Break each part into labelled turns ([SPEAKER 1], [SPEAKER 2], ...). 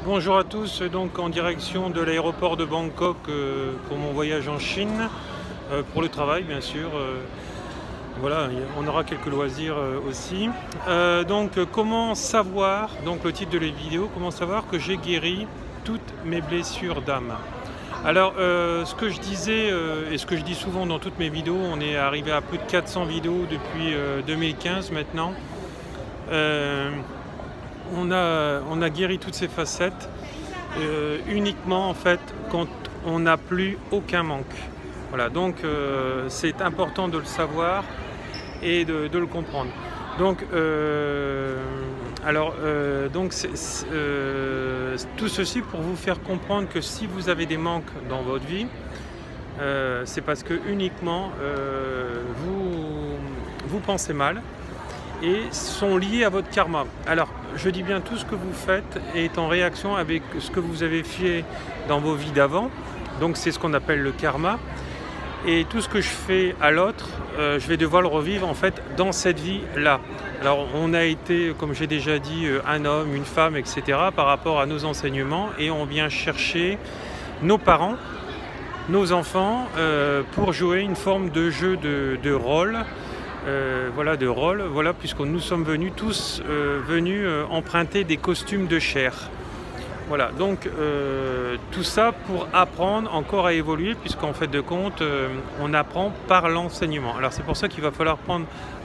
[SPEAKER 1] Bonjour à tous, donc en direction de l'aéroport de Bangkok pour mon voyage en Chine, pour le travail bien sûr. Voilà, on aura quelques loisirs aussi. Donc comment savoir, donc le titre de la vidéo, comment savoir que j'ai guéri toutes mes blessures d'âme. Alors ce que je disais et ce que je dis souvent dans toutes mes vidéos, on est arrivé à plus de 400 vidéos depuis 2015 maintenant. On a guéri toutes ces facettes uniquement en fait quand on n'a plus aucun manque. Voilà, donc c'est important de le savoir et de le comprendre. Donc, tout ceci pour vous faire comprendre que si vous avez des manques dans votre vie, c'est parce que uniquement vous pensez mal et sont liés à votre karma. Alors, je dis bien tout ce que vous faites est en réaction avec ce que vous avez fait dans vos vies d'avant. Donc, c'est ce qu'on appelle le karma. Et tout ce que je fais à l'autre, je vais devoir le revivre en fait dans cette vie-là. Alors, on a été, comme j'ai déjà dit, un homme, une femme, etc. par rapport à nos enseignements et on vient chercher nos parents, nos enfants pour jouer une forme de jeu de rôle. Voilà, puisque nous sommes venus tous emprunter des costumes de chair. Voilà, donc tout ça pour apprendre encore à évoluer, puisqu'en fait de compte, on apprend par l'enseignement. Alors c'est pour ça qu'il va falloir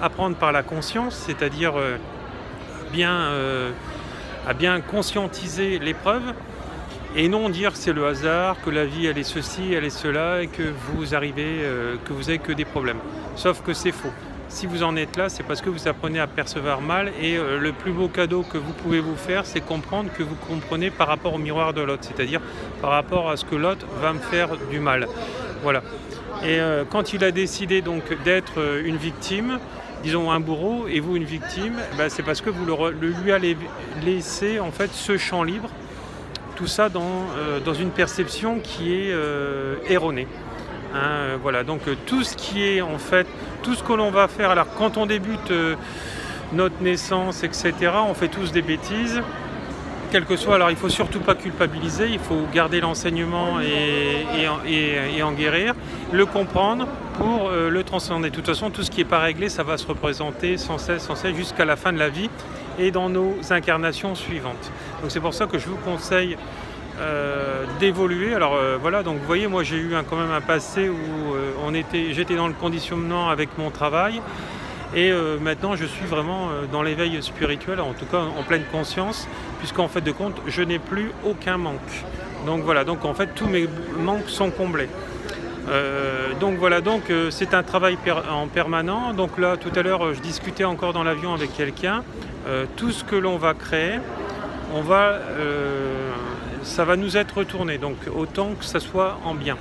[SPEAKER 1] apprendre par la conscience, c'est-à-dire à bien conscientiser l'épreuve, et non dire que c'est le hasard, que la vie elle est ceci, elle est cela, et que vous avez que des problèmes. Sauf que c'est faux. Si vous en êtes là, c'est parce que vous apprenez à percevoir mal et le plus beau cadeau que vous pouvez vous faire, c'est comprendre que vous comprenez par rapport au miroir de l'autre, c'est-à-dire par rapport à ce que l'autre va me faire du mal. Voilà. Et quand il a décidé donc d'être une victime, disons un bourreau, et vous une victime, ben, c'est parce que vous lui allez laisser en fait ce champ libre, tout ça dans une perception qui est erronée. Voilà, donc tout ce qui est en fait, tout ce que l'on va faire, alors quand on débute notre naissance, etc., on fait tous des bêtises, quel que soit, alors il ne faut surtout pas culpabiliser, il faut garder l'enseignement et en guérir, le comprendre pour le transcender. De toute façon, tout ce qui n'est pas réglé, ça va se représenter sans cesse, jusqu'à la fin de la vie et dans nos incarnations suivantes. Donc c'est pour ça que je vous conseille d'évoluer. Alors voilà, donc vous voyez, moi j'ai eu quand même un passé où j'étais dans le conditionnement avec mon travail et maintenant je suis vraiment dans l'éveil spirituel, en tout cas en pleine conscience, puisqu'en fait de compte je n'ai plus aucun manque. Donc voilà, donc en fait tous mes manques sont comblés. Donc voilà, donc c'est un travail en permanent. Donc là tout à l'heure je discutais encore dans l'avion avec quelqu'un, tout ce que l'on va créer, ça va nous être retourné, donc autant que ça soit en bien.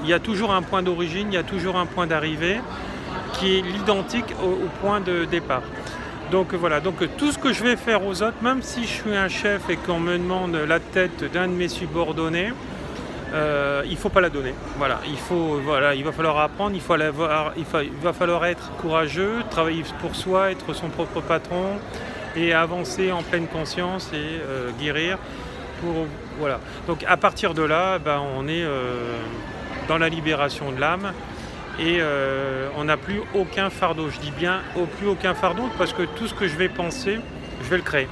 [SPEAKER 1] Il y a toujours un point d'origine, il y a toujours un point d'arrivée qui est l'identique au point de départ. Donc voilà, donc tout ce que je vais faire aux autres, même si je suis un chef et qu'on me demande la tête d'un de mes subordonnés, il ne faut pas la donner. Voilà, il va falloir apprendre, il va falloir être courageux, travailler pour soi, être son propre patron et avancer en pleine conscience et guérir. Voilà. Donc à partir de là, ben, on est dans la libération de l'âme et on n'a plus aucun fardeau. Je dis bien plus aucun fardeau parce que tout ce que je vais penser, je vais le créer.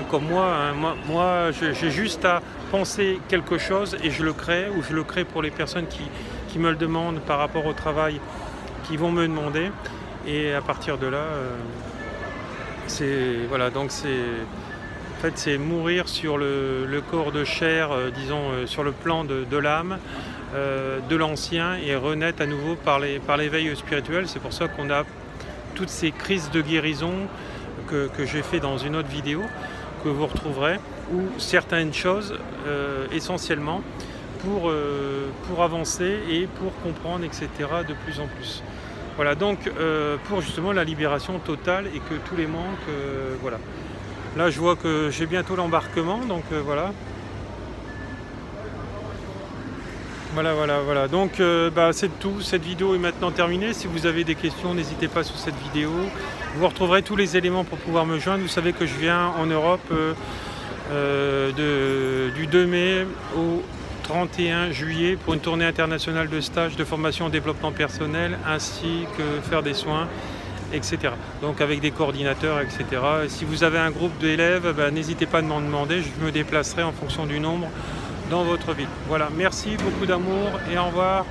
[SPEAKER 1] Comme moi, j'ai juste à penser quelque chose et je le crée, ou je le crée pour les personnes qui me le demandent par rapport au travail, qui vont me demander. Et à partir de là, voilà, donc c'est mourir sur le corps de chair, sur le plan de l'âme, de l'ancien, et renaître à nouveau par l'éveil spirituel. C'est pour ça qu'on a toutes ces crises de guérison que j'ai fait dans une autre vidéo, que vous retrouverez, ou certaines choses essentiellement pour avancer et pour comprendre, etc. de plus en plus. Voilà, donc pour justement la libération totale et que tous les manques, voilà. Là, je vois que j'ai bientôt l'embarquement, donc voilà. Voilà. Donc, c'est tout. Cette vidéo est maintenant terminée. Si vous avez des questions, n'hésitez pas sous cette vidéo. Vous retrouverez tous les éléments pour pouvoir me joindre. Vous savez que je viens en Europe du 2 mai au 31 juillet pour une tournée internationale de stage de formation au développement personnel ainsi que faire des soins, etc. Donc avec des coordinateurs, etc. Et si vous avez un groupe d'élèves, n'hésitez pas à m'en demander, je me déplacerai en fonction du nombre dans votre ville. Voilà, merci, beaucoup d'amour et au revoir.